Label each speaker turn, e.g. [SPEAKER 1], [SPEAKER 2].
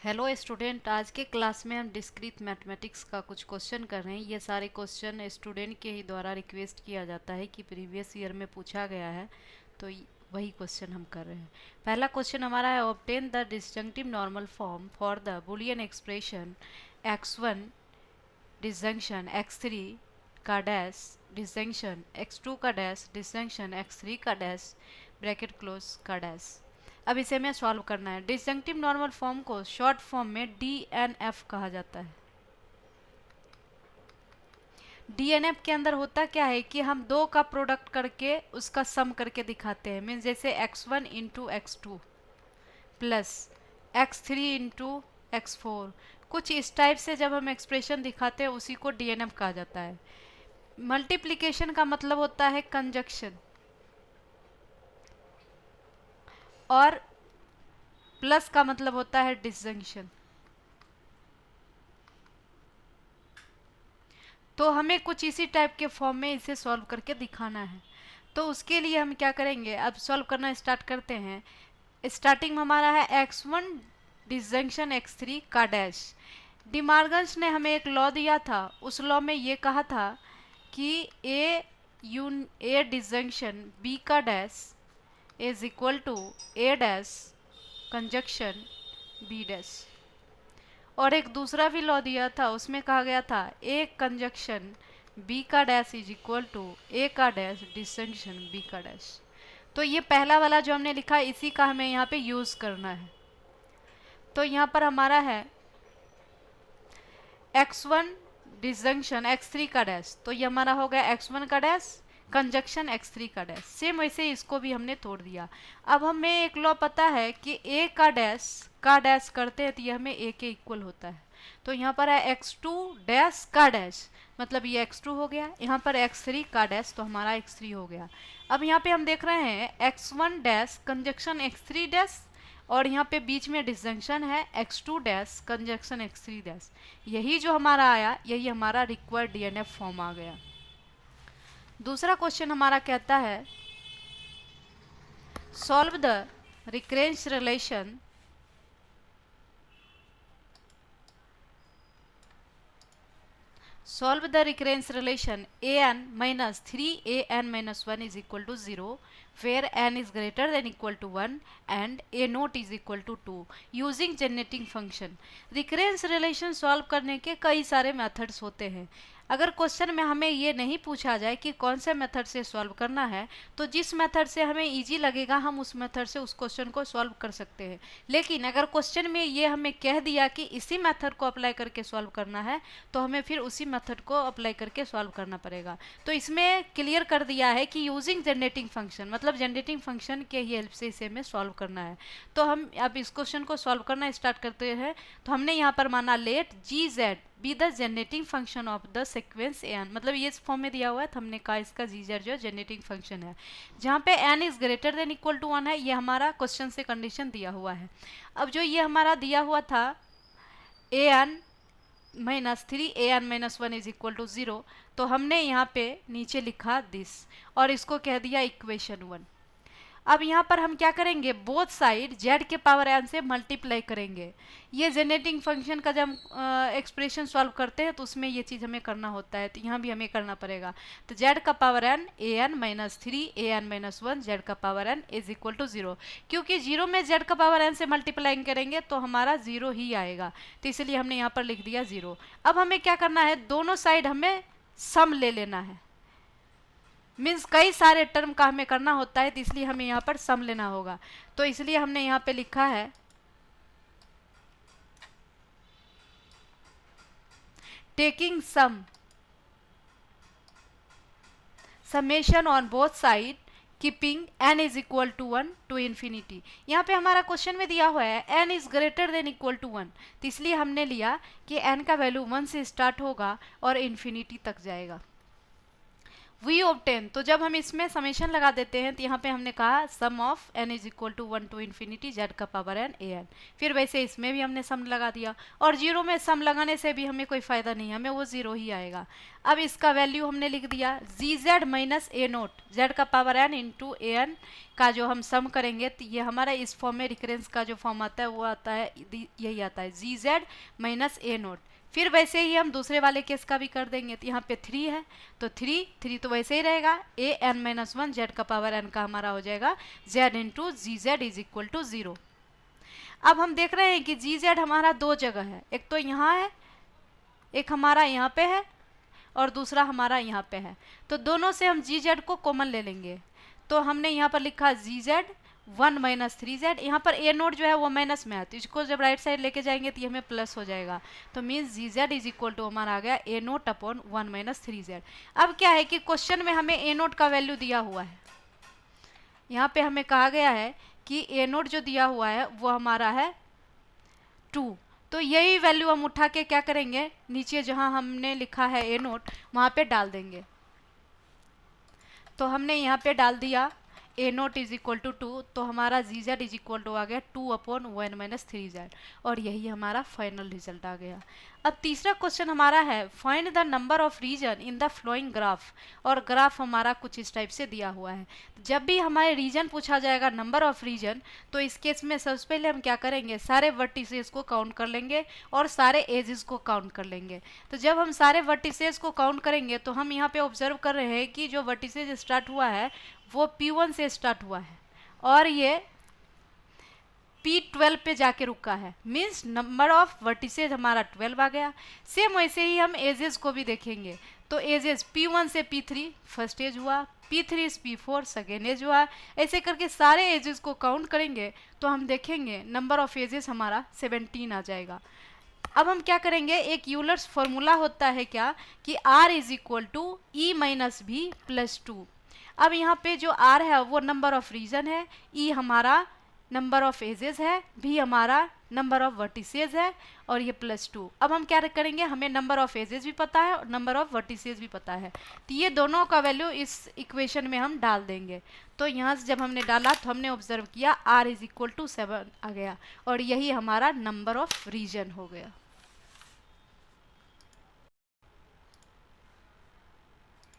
[SPEAKER 1] Hello student, आज के class में हम डिस्क्रीट मैथमेटिक्स का कुछ क्वेश्चन कर रहे हैं। ये सारे क्वेश्चन स्टूडेंट के ही द्वारा रिक्वेस्ट किया जाता है कि प्रीवियस ईयर में पूछा गया है, तो वही क्वेश्चन हम कर रहे हैं। पहला क्वेश्चन हमारा है, obtain the disjunctive normal form for the Boolean expression x1 disjunction x3 का डैश डिसजंक्शन x2 का डैश डिसजंक्शन x3 का डैश ब्रैकेट क्लोज का डैश। अब इसे हमें सॉल्व करना है। डिसजंक्टिव नॉर्मल फॉर्म को शॉर्ट फॉर्म में DNF कहा जाता है। DNF के अंदर होता क्या है कि हम दो का प्रोडक्ट करके उसका सम करके दिखाते हैं। मीन्स जैसे x1 into x2 plus x3 into x4, कुछ इस टाइप से जब हम एक्सप्रेशन दिखाते हैं उसी को DNF कहा जाता है। मल्टीप्लिकेशन का मतलब होता है कंजक्शन, और प्लस का मतलब होता है डिसजंक्शन। तो हमें कुछ इसी टाइप के फॉर्म में इसे सॉल्व करके दिखाना है। तो उसके लिए हम क्या करेंगे, अब सॉल्व करना स्टार्ट करते हैं। स्टार्टिंग में हमारा है x1 डिसजंक्शन x3 का डैश। डिमार्गन्स ने हमें एक लॉ दिया था, उस लॉ में ये कहा था कि ए डिसजंक्शन b का dash is equal to A dash conjunction b dash. और एक दूसरा भी लॉ दिया था, उसमें कहा गया था ए कंजक्शन बी का डैश इज इक्वल टू ए का डैश डिसजंक्शन बी का डैश। तो ये पहला वाला जो हमने लिखा है इसी का हमें यहाँ पे यूज़ करना है। तो यहाँ पर हमारा है x1 डिसजंक्शन x3 का डैश, तो ये हमारा हो गया x1 का डैश कंजक्शन x3 का डैश। सेम वैसे इसको भी हमने तोड़ दिया। अब हमें एक लॉ पता है कि a का डैश करते हैं तो ये हमें a के इक्वल होता है। तो यहाँ पर है x2 डैश का डैश, मतलब ये x2 हो गया। यहाँ पर x3 का डैश, तो हमारा x3 हो गया। अब यहाँ पे हम देख रहे हैं x1 dash conjunction x3 dash, और यहाँ पे बीच में डिसजंक्शन है x2 dash conjunction x3 dash. यही जो हमारा आया, यही हमारा रिक्वायर्ड DNF फॉर्म आ गया। दूसरा क्वेश्चन हमारा कहता है, solve the recurrence relation solve the recurrence relation an minus 3an minus 1 is equal to 0 where n is greater than equal to 1 and a naught is equal to 2 using generating function। recurrence relation solve करने के कई सारे methods होते हैं। अगर question में हमें ये नहीं पूछा जाए कि कौन से मेथड से सॉल्व करना है, तो जिस मेथड से हमें इजी लगेगा हम उस मेथड से उस क्वेश्चन को सॉल्व कर सकते हैं। लेकिन अगर क्वेश्चन में ये हमें कह दिया कि इसी मेथड को अप्लाई करके सॉल्व करना है, तो हमें फिर उसी मेथड को अप्लाई करके सॉल्व करना पड़ेगा। तो इसमें क्लियर कर दिया है कि यूजिंग जनरेटिंग फंक्शन, मतलब जनरेटिंग फंक्शन के ही हेल्प से इसे हमें सॉल्व करना है। तो हम अब इस क्वेश्चन को सॉल्व करना स्टार्ट करते हैं। तो हमने यहाँ पर माना let GZ be the generating function of the sequence n, मतलब ये इस फॉर्म में दिया हुआ है, तो हमने कहा इसका GZ जो जनरेटिंग फंक्शन है, जहाँ पे n is greater than equal to 1 है। ये हमारा क्वेश्चन से कंडीशन दिया हुआ है। अब जो ये हमारा दिया हुआ था an minus 3an minus 1 is equal to 0, तो हमने यहाँ पे नीचे लिखा दिस और इसको कह दिया इक्वेशन 1। अब यहाँ पर हम क्या करेंगे, बोथ साइड z के पावर n से मल्टीप्लाई करेंगे। ये जनरेटिंग फंक्शन का जब एक्सप्रेशन सॉल्व करते हैं तो उसमें ये चीज़ हमें करना होता है, तो यहाँ भी हमें करना पड़ेगा। तो z का power n an minus 3an minus 1 z का power n is equal to 0। क्योंकि 0 में z का पावर n से मल्टीप्लाई करेंगे तो हमारा 0 ही आएगा, तो इसलिए हमने यहाँ पर लिख दिया 0। अब हमें क्या करना है, दोनों साइड हमें सम ले लेना है। मीन्स कई सारे टर्म का हमें करना होता है, तो इसलिए हमें यहाँ पर सम लेना होगा। तो इसलिए हमने यहाँ पे लिखा है taking summation on both side keeping n is equal to 1 to infinity. यहाँ पे हमारा क्वेश्चन में दिया हुआ है n is greater than equal to 1, तो इसलिए हमने लिया कि n का वैल्यू 1 से स्टार्ट होगा और इन्फिनिटी तक जाएगा। वी ऑब्टेन, तो जब हम इसमें समेशन लगा देते हैं तो यहाँ पे हमने कहा sum of n is equal to 1 to infinity z का पावर n a n, फिर वैसे इसमें भी हमने सम लगा दिया, और जीरो में सम लगाने से भी हमें कोई फ़ायदा नहीं, हमें वो ज़ीरो ही आएगा। अब इसका वैल्यू हमने लिख दिया जी जेड माइनस ए नोट जेड का power n into A N का जो हम सम करेंगे तो ये हमारा इस फॉर्म में रिकरेंस का जो फॉर्म आता है वो आता है, यही आता है जी जेड माइनस ए नोट। फिर वैसे ही हम दूसरे वाले केस का भी कर देंगे, तो यहाँ पे 3 है तो 3 तो वैसे ही रहेगा, ए एन माइनस 1 जेड का पावर n का हमारा हो जाएगा z into G z is equal to 0। अब हम देख रहे हैं कि जी जेड हमारा दो जगह है, एक तो यहाँ है, एक हमारा यहाँ पे है, और दूसरा हमारा यहाँ पे है, तो दोनों से हम जी जेड को कॉमन ले लेंगे। तो हमने यहाँ पर लिखा जी जेड 1 माइनस 3z, यहाँ पर ए नोट जो है वो माइनस में है, तो इसको जब राइट साइड लेके जाएंगे तो ये हमें प्लस हो जाएगा, तो means G z is equal to हमारा आ गया ए नोट अपॉन 1 माइनस 3z। अब क्या है कि क्वेश्चन में हमें ए नोट का वैल्यू दिया हुआ है, यहाँ पे हमें कहा गया है कि ए नोट जो दिया हुआ है वो हमारा है 2, तो यही वैल्यू हम उठा के क्या करेंगे, नीचे जहाँ हमने लिखा है ए नोट वहाँ पे डाल देंगे। तो हमने यहाँ पे डाल दिया ए नोट इज इक्वल टू 2, तो हमारा जी जेड इज इक्वल टू आ गया 2 अपॉन 1 माइनस 3z, और यही हमारा फाइनल रिजल्ट आ गया। अब तीसरा क्वेश्चन हमारा है find the number of region in the following graph, और ग्राफ हमारा कुछ इस टाइप से दिया हुआ है। जब भी हमारे रीजन पूछा जाएगा नंबर ऑफ रीजन, तो इस केस में सबसे पहले हम क्या करेंगे, सारे वर्टिसेस को काउंट कर लेंगे और सारे एजेस को काउंट कर लेंगे। तो जब हम सारे वर्टिसेस को काउंट करेंगे तो हम यहाँ पे ऑब्जर्व कर रहे हैं कि जो वर्टिसेस स्टार्ट हुआ है वो P1 से स्टार्ट हुआ है और ये P12 पे जाके रुका है, मीन्स नंबर ऑफ वर्टिसेज हमारा 12 आ गया। सेम वैसे ही हम एजेस को भी देखेंगे, तो एजेस P1 से P3 फर्स्ट एज हुआ, P3 से P4 सेकेंड एज हुआ, ऐसे करके सारे एजेस को काउंट करेंगे तो हम देखेंगे नंबर ऑफ एजेस हमारा 17 आ जाएगा। अब हम क्या करेंगे, एक यूलर्स फॉर्मूला होता है क्या कि R is equal to E minus V plus 2। अब यहाँ पे जो R है वो नंबर ऑफ रीजन है, E हमारा नंबर ऑफ एजेस है, भी हमारा नंबर ऑफ वर्टिसेस है, और ये प्लस 2। अब हम क्या करेंगे, हमें नंबर ऑफ एजेस भी पता है और नंबर ऑफ वर्टिसेस भी पता है, तो ये दोनों का वैल्यू इस इक्वेशन में हम डाल देंगे। तो यहाँ से जब हमने डाला तो हमने ऑब्जर्व किया R इज इक्वल टू 7 आ गया, और यही हमारा नंबर ऑफ रीजन हो गया।